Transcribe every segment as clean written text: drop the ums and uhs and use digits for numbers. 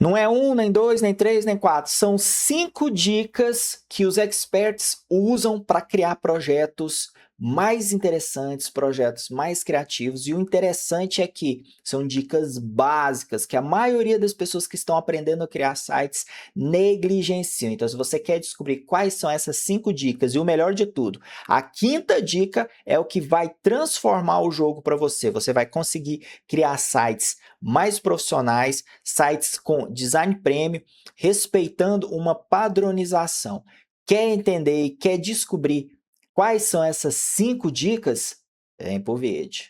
Não é um, nem dois, nem três, nem quatro. São 5 dicas que os experts usam para criar projetos mais interessantes, projetos mais criativos. E o interessante é que são dicas básicas que a maioria das pessoas que estão aprendendo a criar sites negligenciam. Então, se você quer descobrir quais são essas 5 dicas, e o melhor de tudo, a quinta dica é o que vai transformar o jogo para você. Você vai conseguir criar sites mais profissionais, sites com design premium, respeitando uma padronização. Quer entender e quer descobrir quais são essas 5 dicas? Vem por vídeo.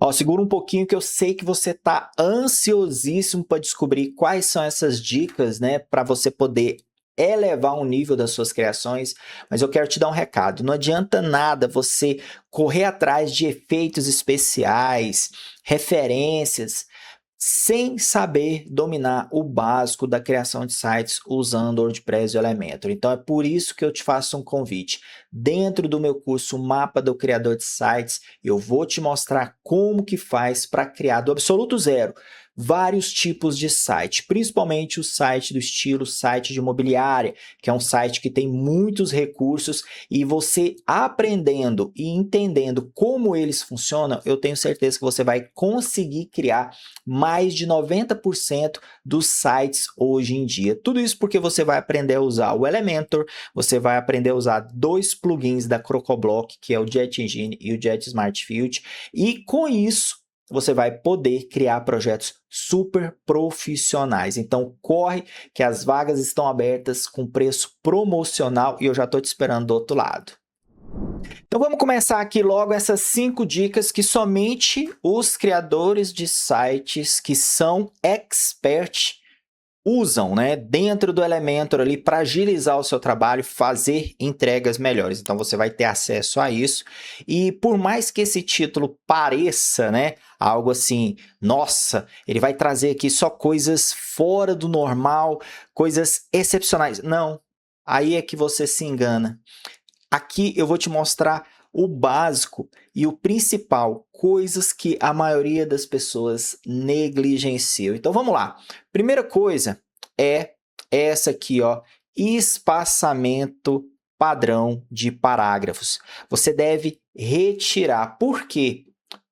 Ó, segura um pouquinho que eu sei que você está ansiosíssimo para descobrir quais são essas dicas, né, para você poder elevar o nível das suas criações, mas eu quero te dar um recado. Não adianta nada você correr atrás de efeitos especiais, referências, sem saber dominar o básico da criação de sites usando WordPress e Elementor. Então é por isso que eu te faço um convite. Dentro do meu curso Mapa do Criador de Sites, eu vou te mostrar como que faz para criar do absoluto zero vários tipos de site, principalmente o site do estilo site de imobiliária, que é um site que tem muitos recursos e você aprendendo e entendendo como eles funcionam, eu tenho certeza que você vai conseguir criar mais de 90% dos sites hoje em dia. Tudo isso porque você vai aprender a usar o Elementor, você vai aprender a usar 2 plugins da Crocoblock, que é o Jet Engine e o Jet Smart Field, e com isso você vai poder criar projetos super profissionais. Então corre que as vagas estão abertas com preço promocional e eu já estou te esperando do outro lado. Então vamos começar aqui logo essas 5 dicas que somente os criadores de sites que são expert usam, né, dentro do Elementor ali para agilizar o seu trabalho, fazer entregas melhores. Então você vai ter acesso a isso. E por mais que esse título pareça, né, algo assim, nossa, ele vai trazer aqui só coisas fora do normal, coisas excepcionais. Não, aí é que você se engana. Aqui eu vou te mostrar o básico e o principal, coisas que a maioria das pessoas negligenciam. Então vamos lá. Primeira coisa é essa aqui, ó, espaçamento padrão de parágrafos. Você deve retirar. Por quê?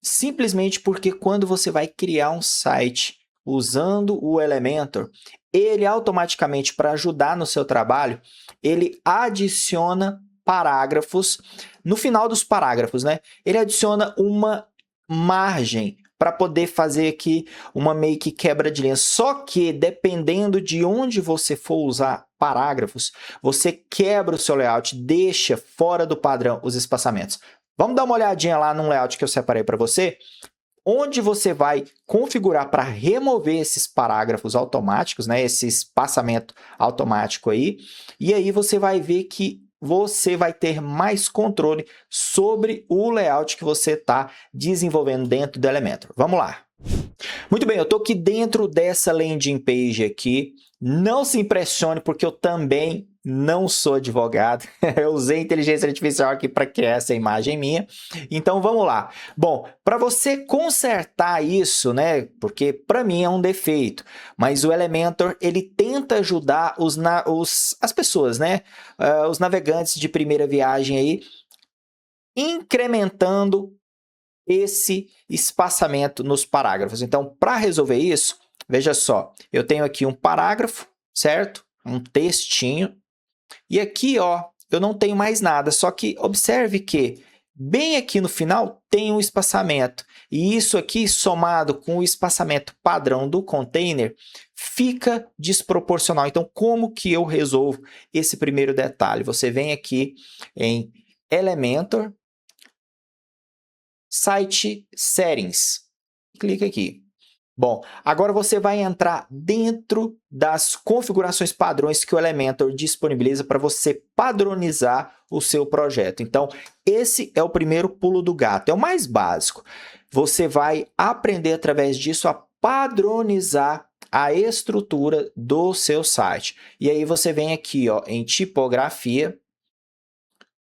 Simplesmente porque quando você vai criar um site usando o Elementor, ele automaticamente, para ajudar no seu trabalho, ele adiciona parágrafos. No final dos parágrafos, né, ele adiciona uma margem para poder fazer aqui uma meio que quebra de linha. Só que, dependendo de onde você for usar parágrafos, você quebra o seu layout, deixa fora do padrão os espaçamentos. Vamos dar uma olhadinha lá no layout que eu separei para você, onde você vai configurar para remover esses parágrafos automáticos, né, esse espaçamento automático aí, e aí você vai ver que você vai ter mais controle sobre o layout que você está desenvolvendo dentro do Elementor. Vamos lá. Muito bem, eu estou aqui dentro dessa landing page aqui. Não se impressione, porque eu também não sou advogado. Eu usei inteligência artificial aqui para criar essa imagem minha. Então, vamos lá. Bom, para você consertar isso, né? Porque para mim é um defeito, mas o Elementor, ele tenta ajudar as pessoas, né? Os navegantes de primeira viagem aí, incrementando esse espaçamento nos parágrafos. Então, para resolver isso, veja só, eu tenho aqui um parágrafo, certo? Um textinho. E aqui, ó, eu não tenho mais nada, só que observe que bem aqui no final tem um espaçamento. E isso aqui, somado com o espaçamento padrão do container, fica desproporcional. Então, como que eu resolvo esse primeiro detalhe? Você vem aqui em Elementor, Site Settings. Clica aqui. Bom, agora você vai entrar dentro das configurações padrões que o Elementor disponibiliza para você padronizar o seu projeto. Então, esse é o primeiro pulo do gato, é o mais básico. Você vai aprender através disso a padronizar a estrutura do seu site. E aí você vem aqui, ó, em tipografia.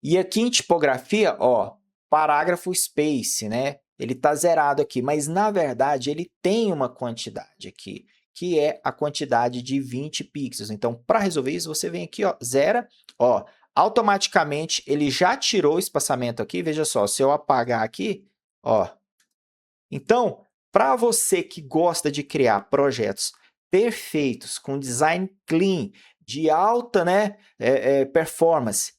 E aqui em tipografia, ó, parágrafo space, né? Ele está zerado aqui, mas na verdade ele tem uma quantidade aqui. que é a quantidade de 20 pixels. Então, para resolver isso, você vem aqui, ó, zera, ó, automaticamente ele já tirou o espaçamento aqui, veja só, se eu apagar aqui, ó. Então, para você que gosta de criar projetos perfeitos, com design clean, de alta, né, performance,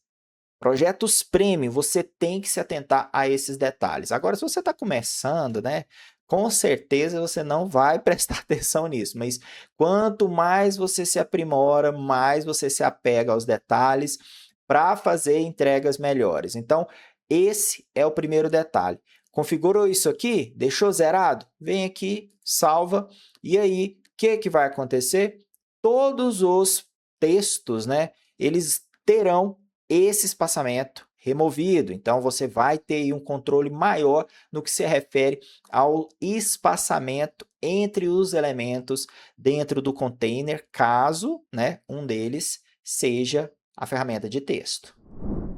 projetos premium, você tem que se atentar a esses detalhes. Agora, se você está começando, né, com certeza você não vai prestar atenção nisso, mas quanto mais você se aprimora, mais você se apega aos detalhes para fazer entregas melhores. Então, esse é o primeiro detalhe. Configurou isso aqui? Deixou zerado? Vem aqui, salva, e aí, o que vai acontecer? Todos os textos, né, eles terão esse espaçamento removido. Então, você vai ter aí um controle maior no que se refere ao espaçamento entre os elementos dentro do container, caso, né, um deles seja a ferramenta de texto.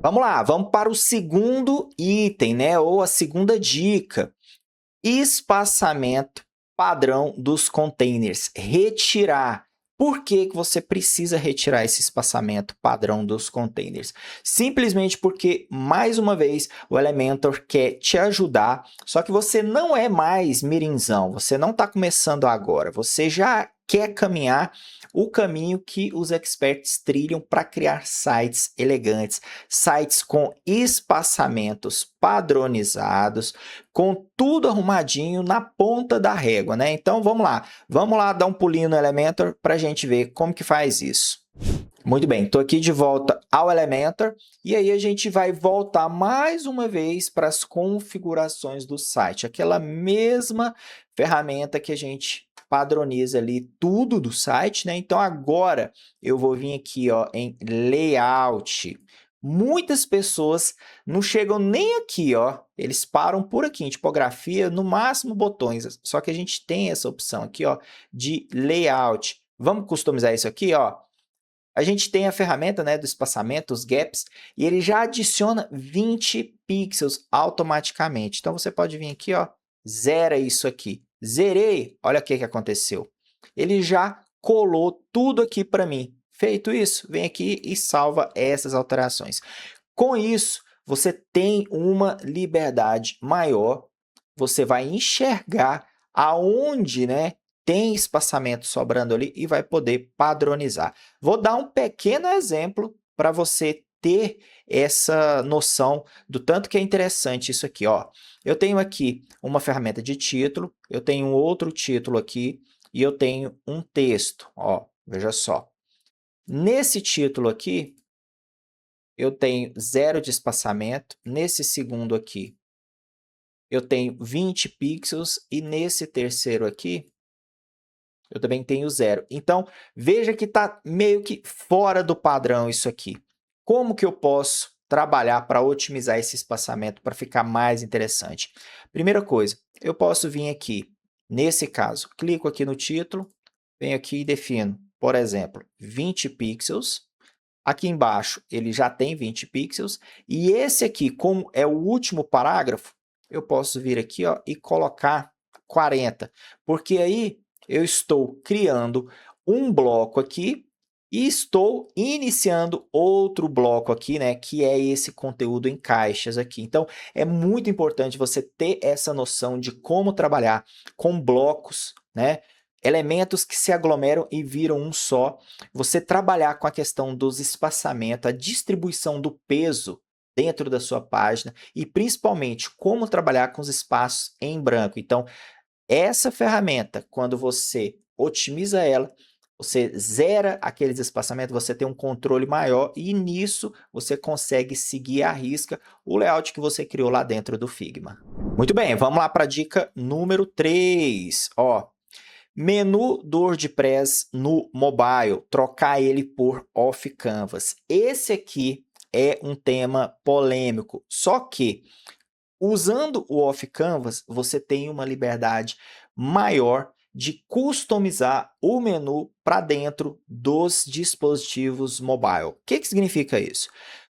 Vamos lá, vamos para o segundo item, né, ou a segunda dica. Espaçamento padrão dos containers. Retirar. Por que você precisa retirar esse espaçamento padrão dos containers? Simplesmente porque, mais uma vez, o Elementor quer te ajudar, só que você não é mais mirinzão, você não está começando agora, você já quer caminhar o caminho que os experts trilham para criar sites elegantes, sites com espaçamentos padronizados, com tudo arrumadinho na ponta da régua, né? Então, vamos lá dar um pulinho no Elementor para a gente ver como que faz isso. Muito bem, estou aqui de volta ao Elementor e aí a gente vai voltar mais uma vez para as configurações do site, aquela mesma ferramenta que a gente padroniza ali tudo do site, né? Então, agora eu vou vir aqui, ó, em Layout. Muitas pessoas não chegam nem aqui, ó. Eles param por aqui em tipografia, no máximo botões. Só que a gente tem essa opção aqui, ó, de layout. Vamos customizar isso aqui, ó. A gente tem a ferramenta, né, do espaçamento, os gaps, e ele já adiciona 20 pixels automaticamente. Então, você pode vir aqui, ó, zera isso aqui. Zerei, olha o que aconteceu. Ele já colou tudo aqui para mim. Feito isso, vem aqui e salva essas alterações. Com isso, você tem uma liberdade maior, você vai enxergar aonde, né, tem espaçamento sobrando ali e vai poder padronizar. Vou dar um pequeno exemplo para você ter essa noção do tanto que é interessante isso aqui, ó. Eu tenho aqui uma ferramenta de título, eu tenho outro título aqui e eu tenho um texto, ó, veja só. Nesse título aqui, eu tenho 0 de espaçamento, nesse segundo aqui, eu tenho 20 pixels e nesse terceiro aqui, eu também tenho 0. Então, veja que está meio que fora do padrão isso aqui. Como que eu posso trabalhar para otimizar esse espaçamento para ficar mais interessante? Primeira coisa, eu posso vir aqui, nesse caso, clico aqui no título, venho aqui e defino, por exemplo, 20 pixels. Aqui embaixo ele já tem 20 pixels. E esse aqui, como é o último parágrafo, eu posso vir aqui, ó, e colocar 40. Porque aí eu estou criando um bloco aqui e estou iniciando outro bloco aqui, né, que é esse conteúdo em caixas aqui. Então, é muito importante você ter essa noção de como trabalhar com blocos, né, elementos que se aglomeram e viram um só. Você trabalhar com a questão dos espaçamentos, a distribuição do peso dentro da sua página e, principalmente, como trabalhar com os espaços em branco. Então, essa ferramenta, quando você otimiza ela, você zera aqueles espaçamentos, você tem um controle maior e nisso você consegue seguir à risca o layout que você criou lá dentro do Figma. Muito bem, vamos lá para a dica número 3. Ó, menu do WordPress no mobile, trocar ele por off canvas. Esse aqui é um tema polêmico, só que usando o off canvas, você tem uma liberdade maior de customizar o menu para dentro dos dispositivos mobile. O que significa isso?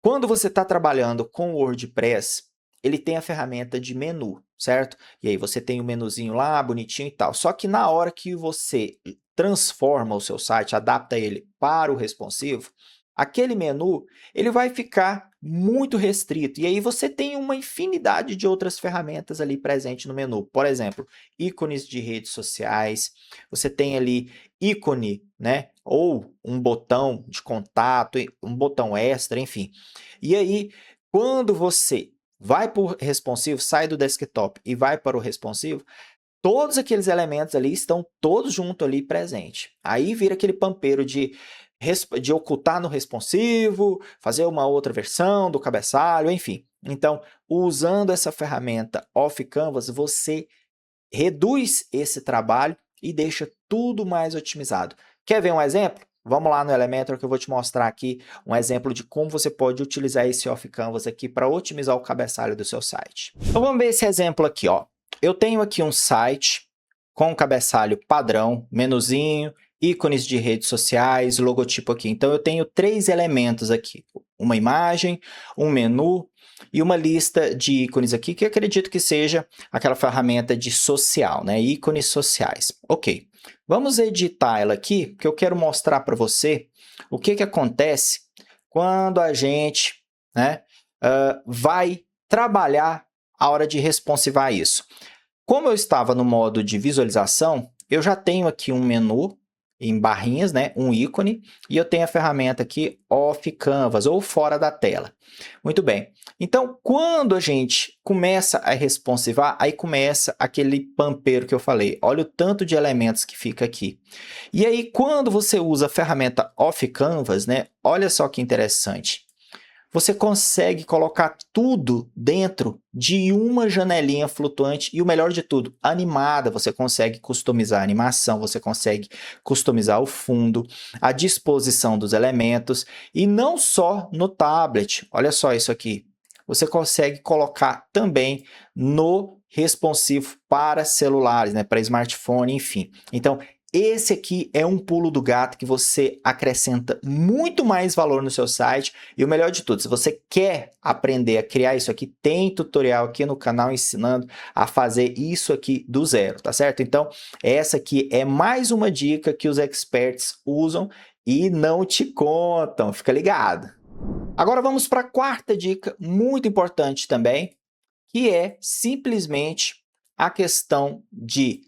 Quando você está trabalhando com o WordPress, ele tem a ferramenta de menu, certo? E aí você tem o menuzinho lá, bonitinho e tal. Só que na hora que você transforma o seu site, adapta ele para o responsivo, aquele menu ele vai ficar muito restrito. E aí você tem uma infinidade de outras ferramentas ali presente no menu. Por exemplo, ícones de redes sociais, você tem ali ícone, né? Ou um botão de contato, um botão extra, enfim. E aí, quando você vai para o responsivo, sai do desktop e vai para o responsivo, todos aqueles elementos ali estão todos juntos ali presente. Aí vira aquele pampeiro de ocultar no responsivo, fazer uma outra versão do cabeçalho, enfim. Então, usando essa ferramenta Off Canvas, você reduz esse trabalho e deixa tudo mais otimizado. Quer ver um exemplo? Vamos lá no Elementor que eu vou te mostrar aqui um exemplo de como você pode utilizar esse Off Canvas aqui para otimizar o cabeçalho do seu site. Então vamos ver esse exemplo aqui, ó. Eu tenho aqui um site com cabeçalho padrão, menuzinho, ícones de redes sociais, logotipo aqui. Então eu tenho 3 elementos aqui, uma imagem, um menu e uma lista de ícones aqui, que eu acredito que seja aquela ferramenta de social, né? Ícones sociais. Ok, vamos editar ela aqui, porque eu quero mostrar para você o que acontece quando a gente, né, vai trabalhar a hora de responsivar isso. Como eu estava no modo de visualização, eu já tenho aqui um menu em barrinhas, né, um ícone, e eu tenho a ferramenta aqui Off Canvas, ou fora da tela. Muito bem. Então, quando a gente começa a responsivar, aí começa aquele pampeiro que eu falei. Olha o tanto de elementos que fica aqui. E aí, quando você usa a ferramenta Off Canvas, né, olha só que interessante. Você consegue colocar tudo dentro de uma janelinha flutuante e o melhor de tudo, animada. Você consegue customizar a animação, você consegue customizar o fundo, a disposição dos elementos e não só no tablet. Olha só isso aqui. Você consegue colocar também no responsivo para celulares, né, para smartphone, enfim. Então, esse aqui é um pulo do gato que você acrescenta muito mais valor no seu site. E o melhor de tudo, se você quer aprender a criar isso aqui, tem tutorial aqui no canal ensinando a fazer isso aqui do zero, tá certo? Então, essa aqui é mais uma dica que os experts usam e não te contam, fica ligado. Agora vamos para a quarta dica, muito importante também, que é simplesmente a questão de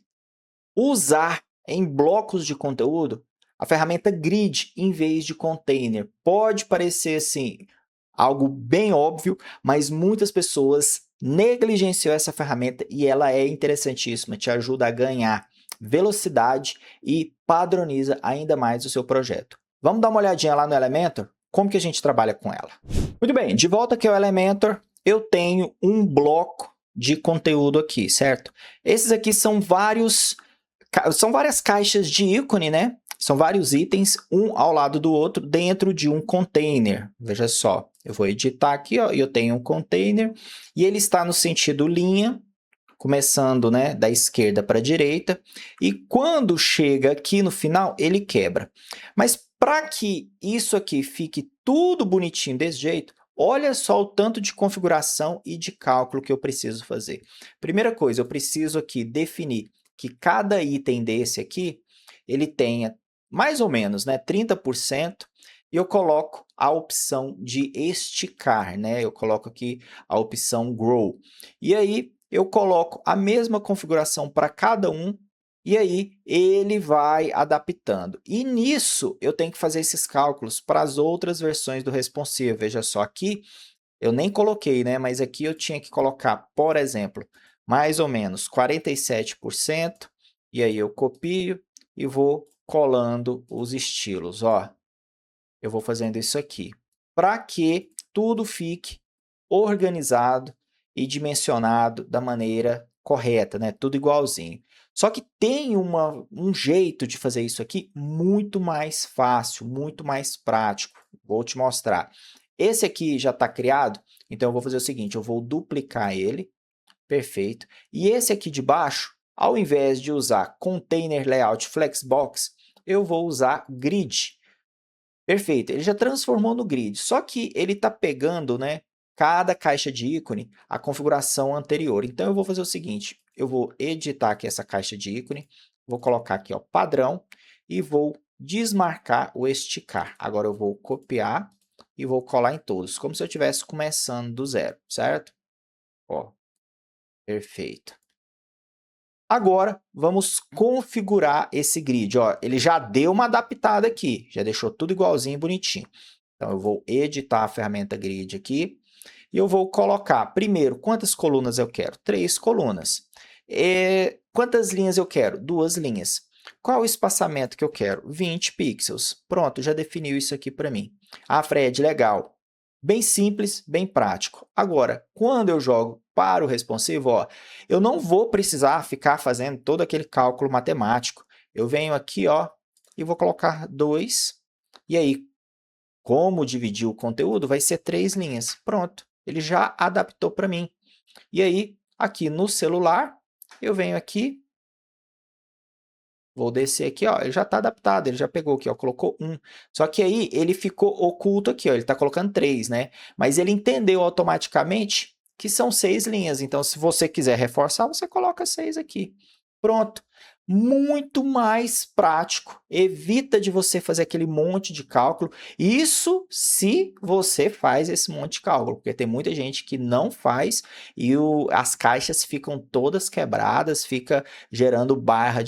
usar em blocos de conteúdo a ferramenta Grid em vez de Container. Pode parecer assim algo bem óbvio, mas muitas pessoas negligenciam essa ferramenta e ela é interessantíssima, te ajuda a ganhar velocidade e padroniza ainda mais o seu projeto. Vamos dar uma olhadinha lá no Elementor? Como que a gente trabalha com ela? Muito bem, de volta aqui ao Elementor, eu tenho um bloco de conteúdo aqui, certo? Esses aqui são várias caixas de ícone, né? São vários itens, um ao lado do outro, dentro de um container. Veja só, eu vou editar aqui, ó, e eu tenho um container, e ele está no sentido linha, começando, né, da esquerda para a direita, e quando chega aqui no final, ele quebra. Mas para que isso aqui fique tudo bonitinho desse jeito, olha só o tanto de configuração e de cálculo que eu preciso fazer. Primeira coisa, eu preciso aqui definir que cada item desse aqui, ele tenha mais ou menos, né, 30%, e eu coloco a opção de esticar, né? Eu coloco aqui a opção Grow. E aí, eu coloco a mesma configuração para cada um, e aí ele vai adaptando. E nisso, eu tenho que fazer esses cálculos para as outras versões do responsive. Veja só, aqui eu nem coloquei, né? Mas aqui eu tinha que colocar, por exemplo, mais ou menos 47%, e aí eu copio e vou colando os estilos, ó. Eu vou fazendo isso aqui, para que tudo fique organizado e dimensionado da maneira correta, né? Tudo igualzinho. Só que tem um jeito de fazer isso aqui muito mais fácil, muito mais prático. Vou te mostrar. Esse aqui já está criado, então eu vou fazer o seguinte, eu vou duplicar ele, perfeito. E esse aqui de baixo, ao invés de usar Container Layout Flexbox, eu vou usar Grid. Perfeito, ele já transformou no grid, só que ele está pegando, né, cada caixa de ícone, a configuração anterior. Então, eu vou fazer o seguinte, eu vou editar aqui essa caixa de ícone, vou colocar aqui, ó, padrão, e vou desmarcar o esticar. Agora eu vou copiar e vou colar em todos, como se eu estivesse começando do zero, certo? Ó, perfeito. Agora, vamos configurar esse grid. Ó, ele já deu uma adaptada aqui, já deixou tudo igualzinho e bonitinho. Então, eu vou editar a ferramenta grid aqui e eu vou colocar, primeiro, quantas colunas eu quero? 3 colunas. Quantas linhas eu quero? 2 linhas. Qual o espaçamento que eu quero? 20 pixels. Pronto, já definiu isso aqui para mim. Ah, Fred, legal. Bem simples, bem prático. Agora, quando eu jogo para o responsivo, ó, eu não vou precisar ficar fazendo todo aquele cálculo matemático. Eu venho aqui, ó, e vou colocar 2. E aí, como dividir o conteúdo, vai ser 3 linhas. Pronto, ele já adaptou para mim. E aí, aqui no celular, eu venho aqui, vou descer aqui, ó, ele já está adaptado, ele já pegou aqui, ó, colocou 1. Só que aí ele ficou oculto aqui, ó, ele está colocando 3, né? Mas ele entendeu automaticamente que são 6 linhas. Então, se você quiser reforçar, você coloca 6 aqui. Pronto. Muito mais prático, evita de você fazer aquele monte de cálculo, isso se você faz esse monte de cálculo, porque tem muita gente que não faz e as caixas ficam todas quebradas, fica gerando barra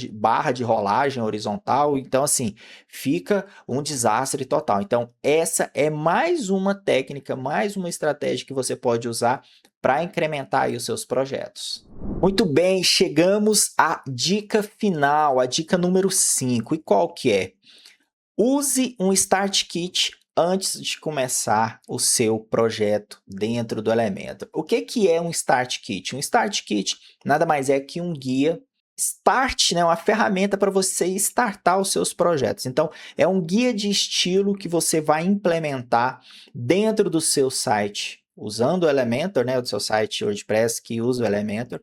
de rolagem horizontal, então assim, fica um desastre total. Então essa é mais uma técnica, mais uma estratégia que você pode usar para incrementar aí os seus projetos. Muito bem, chegamos à dica final, a dica número 5. E qual que é? Use um Start Kit antes de começar o seu projeto dentro do Elementor. O que é um Start Kit? Um Start Kit nada mais é que um guia Start, né, uma ferramenta para você startar os seus projetos. Então, é um guia de estilo que você vai implementar dentro do seu site, usando o Elementor, né, do seu site WordPress que usa o Elementor.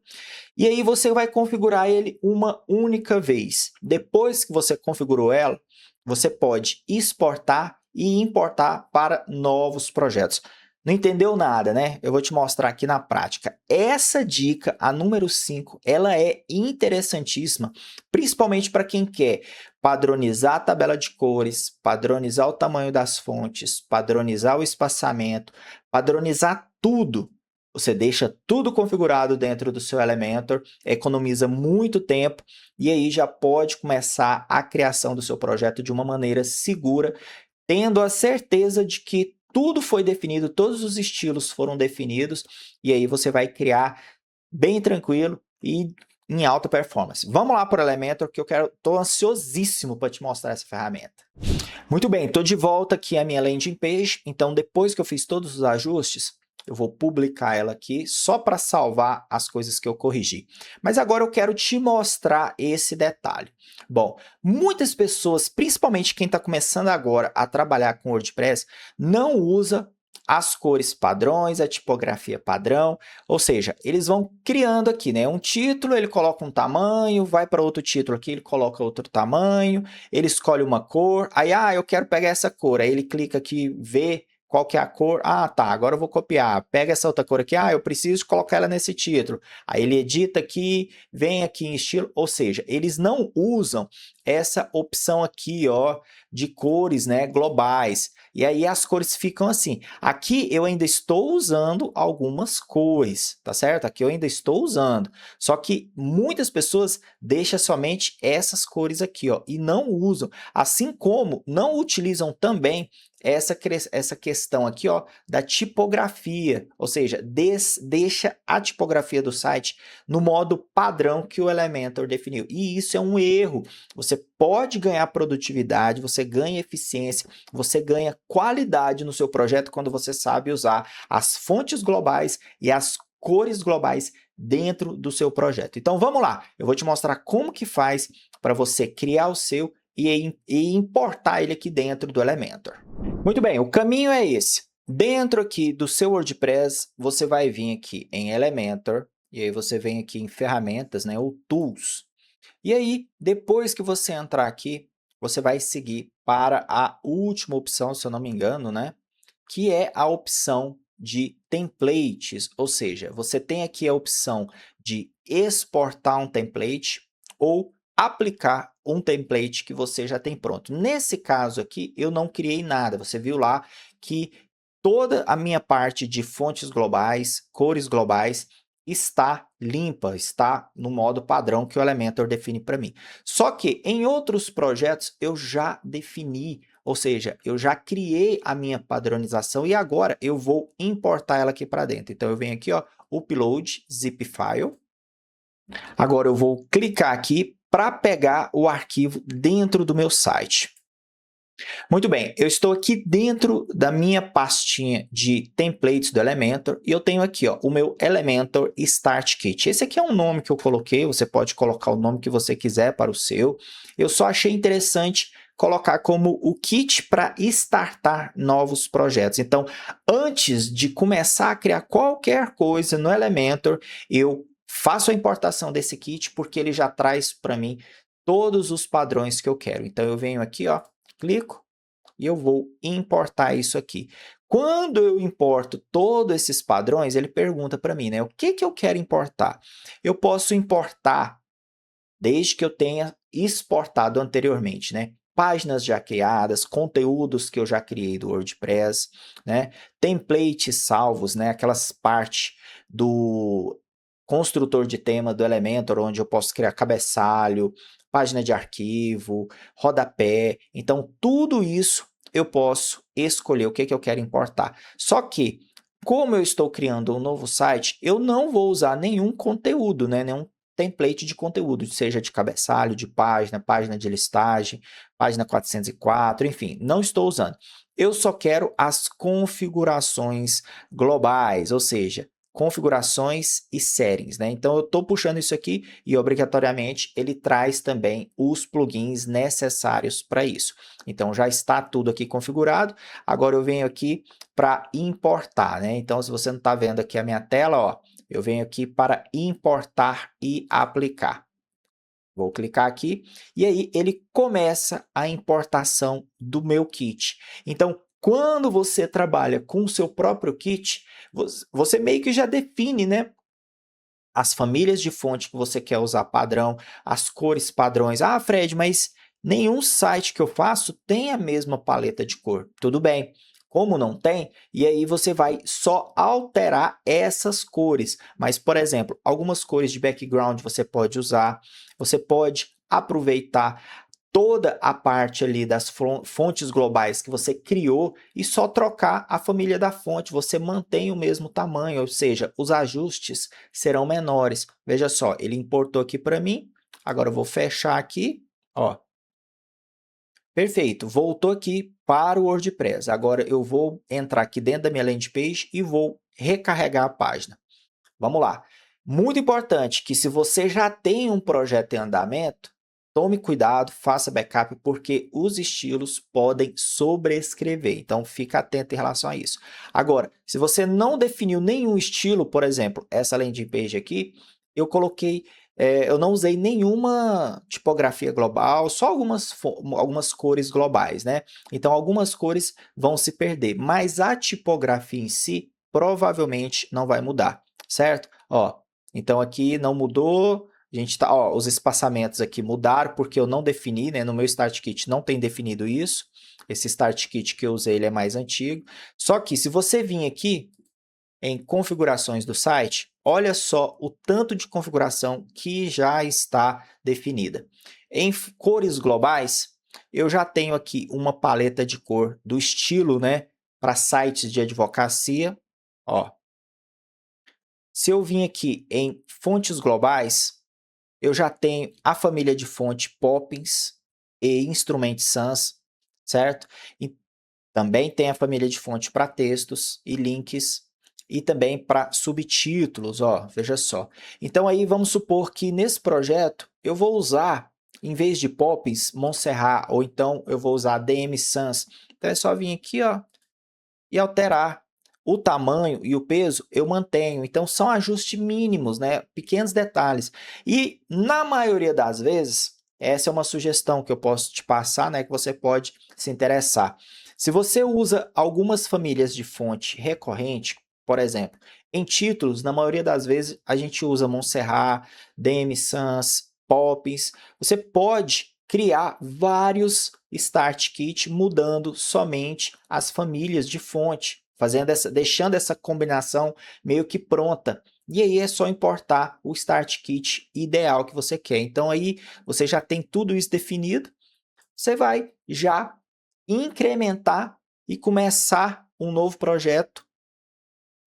E aí você vai configurar ele uma única vez. Depois que você configurou ela, você pode exportar e importar para novos projetos. Não entendeu nada, né? Eu vou te mostrar aqui na prática. Essa dica, a número 5, ela é interessantíssima, principalmente para quem quer padronizar a tabela de cores, padronizar o tamanho das fontes, padronizar o espaçamento, padronizar tudo. Você deixa tudo configurado dentro do seu Elementor, economiza muito tempo e aí já pode começar a criação do seu projeto de uma maneira segura, tendo a certeza de que tudo foi definido, todos os estilos foram definidos e aí você vai criar bem tranquilo e em alta performance. Vamos lá para o Elementor que estou ansiosíssimo para te mostrar essa ferramenta. Muito bem, estou de volta aqui à minha landing page, então depois que eu fiz todos os ajustes, eu vou publicar ela aqui só para salvar as coisas que eu corrigi. Mas agora eu quero te mostrar esse detalhe. Bom, muitas pessoas, principalmente quem está começando agora a trabalhar com WordPress, não usa as cores padrões, a tipografia padrão, ou seja, eles vão criando aqui, né? Um título, ele coloca um tamanho, vai para outro título aqui, ele coloca outro tamanho, ele escolhe uma cor, aí, eu quero pegar essa cor, aí ele clica aqui, vê qual que é a cor? Ah, tá, agora eu vou copiar. Pega essa outra cor aqui, eu preciso colocar ela nesse título. Aí ele edita aqui, vem aqui em estilo, ou seja, eles não usam essa opção aqui, ó, de cores, né, globais. E aí as cores ficam assim. Aqui eu ainda estou usando algumas cores, tá certo? Aqui eu ainda estou usando. Só que muitas pessoas deixam somente essas cores aqui, ó, e não usam. Assim como não utilizam também essa questão aqui, ó, da tipografia, ou seja, deixa a tipografia do site no modo padrão que o Elementor definiu. E isso é um erro. Você pode ganhar produtividade, você ganha eficiência, você ganha qualidade no seu projeto quando você sabe usar as fontes globais e as cores globais dentro do seu projeto. Então vamos lá, eu vou te mostrar como que faz para você criar o seu e importar ele aqui dentro do Elementor. Muito bem, o caminho é esse. Dentro aqui do seu WordPress, você vai vir aqui em Elementor, e aí você vem aqui em ferramentas, né, ou Tools. E aí, depois que você entrar aqui, você vai seguir para a última opção, se eu não me engano, né, que é a opção de templates, ou seja, você tem aqui a opção de exportar um template ou aplicar um template que você já tem pronto. Nesse caso aqui, eu não criei nada. Você viu lá que toda a minha parte de fontes globais, cores globais, está limpa, está no modo padrão que o Elementor define para mim. Só que em outros projetos eu já defini, ou seja, eu já criei a minha padronização e agora eu vou importar ela aqui para dentro. Então eu venho aqui, ó, upload zip file. Agora eu vou clicar aqui para pegar o arquivo dentro do meu site. Muito bem, eu estou aqui dentro da minha pastinha de templates do Elementor e eu tenho aqui, ó, o meu Elementor Start Kit. Esse aqui é um nome que eu coloquei, você pode colocar o nome que você quiser para o seu. Eu só achei interessante colocar como o kit para startar novos projetos. Então, antes de começar a criar qualquer coisa no Elementor, eu faço a importação desse kit porque ele já traz para mim todos os padrões que eu quero. Então, eu venho aqui, ó, clico e eu vou importar isso aqui. Quando eu importo todos esses padrões, ele pergunta para mim, né? O que eu quero importar? Eu posso importar, desde que eu tenha exportado anteriormente, né? Páginas já criadas, conteúdos que eu já criei do WordPress, né? Templates salvos, né? Aquelas partes do construtor de tema do Elementor, onde eu posso criar cabeçalho, página de arquivo, rodapé. Então, tudo isso eu posso escolher o que eu quero importar. Só que, como eu estou criando um novo site, eu não vou usar nenhum conteúdo, né? Nenhum template de conteúdo, seja de cabeçalho, de página, página de listagem, página 404, enfim, não estou usando. Eu só quero as configurações globais, ou seja, configurações e settings, né? Então, eu estou puxando isso aqui e, obrigatoriamente, ele traz também os plugins necessários para isso. Então, já está tudo aqui configurado. Agora, eu venho aqui para importar, né? Então, se você não está vendo aqui a minha tela, ó, eu venho aqui para importar e aplicar. Vou clicar aqui e aí ele começa a importação do meu kit. Então, quando você trabalha com o seu próprio kit, você meio que já define, né, as famílias de fonte que você quer usar padrão, as cores padrões. Ah, Fred, mas nenhum site que eu faço tem a mesma paleta de cor. Tudo bem. Como não tem, e aí você vai só alterar essas cores. Mas, por exemplo, algumas cores de background você pode usar, você pode aproveitar toda a parte ali das fontes globais que você criou e só trocar a família da fonte, você mantém o mesmo tamanho, ou seja, os ajustes serão menores. Veja só, ele importou aqui para mim, agora eu vou fechar aqui, ó. Perfeito, voltou aqui para o WordPress. Agora eu vou entrar aqui dentro da minha landing page e vou recarregar a página. Vamos lá. Muito importante que se você já tem um projeto em andamento, tome cuidado, faça backup, porque os estilos podem sobrescrever. Então, fica atento em relação a isso. Agora, se você não definiu nenhum estilo, por exemplo, essa landing page aqui, eu coloquei, eu não usei nenhuma tipografia global, só algumas cores globais, né? Então, algumas cores vão se perder, mas a tipografia em si provavelmente não vai mudar, certo? Ó, então aqui não mudou, a gente tá, ó, os espaçamentos aqui mudaram porque eu não defini, né? No meu Start Kit não tem definido isso. Esse Start Kit que eu usei, ele é mais antigo. Só que se você vir aqui em configurações do site, olha só o tanto de configuração que já está definida. Em cores globais, eu já tenho aqui uma paleta de cor do estilo, né? Para sites de advocacia, ó. Se eu vim aqui em fontes globais, eu já tenho a família de fonte Poppins e Instrument Sans, certo? E também tem a família de fonte para textos e links e também para subtítulos, ó, veja só. Então aí vamos supor que nesse projeto eu vou usar, em vez de Poppins, Montserrat, ou então eu vou usar DM Sans. Então é só vir aqui, ó, e alterar. O tamanho e o peso eu mantenho, então são ajustes mínimos, né? Pequenos detalhes. E na maioria das vezes, essa é uma sugestão que eu posso te passar, né? Que você pode se interessar. Se você usa algumas famílias de fonte recorrente, por exemplo, em títulos, na maioria das vezes a gente usa Montserrat, DM Sans, poppins. Você pode criar vários Start Kit mudando somente as famílias de fonte, deixando essa combinação meio que pronta. E aí é só importar o Start Kit ideal que você quer. Então aí você já tem tudo isso definido, você vai já incrementar e começar um novo projeto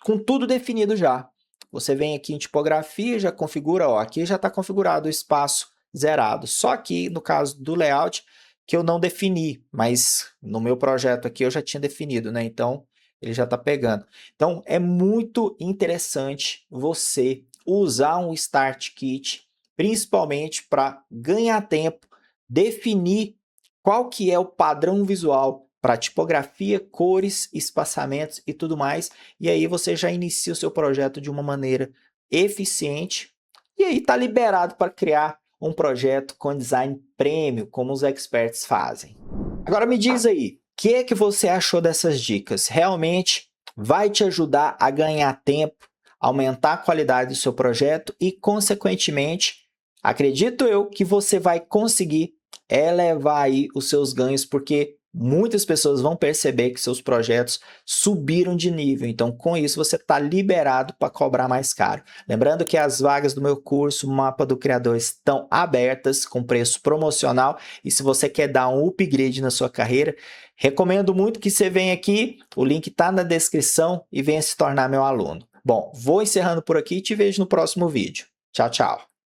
com tudo definido já. Você vem aqui em tipografia, já configura, ó, aqui já está configurado o espaço zerado. Só que no caso do layout, que eu não defini, mas no meu projeto aqui eu já tinha definido, né? Então ele já está pegando. Então é muito interessante você usar um Start Kit, principalmente para ganhar tempo, definir qual que é o padrão visual para tipografia, cores, espaçamentos e tudo mais. E aí você já inicia o seu projeto de uma maneira eficiente e aí está liberado para criar um projeto com design premium, como os experts fazem. Agora me diz aí, o que você achou dessas dicas? Realmente vai te ajudar a ganhar tempo, aumentar a qualidade do seu projeto e, consequentemente, acredito eu que você vai conseguir elevar aí os seus ganhos, porque muitas pessoas vão perceber que seus projetos subiram de nível. Então, com isso, você está liberado para cobrar mais caro. Lembrando que as vagas do meu curso Mapa do Criador estão abertas com preço promocional. E se você quer dar um upgrade na sua carreira, recomendo muito que você venha aqui. O link está na descrição e venha se tornar meu aluno. Bom, vou encerrando por aqui e te vejo no próximo vídeo. Tchau, tchau.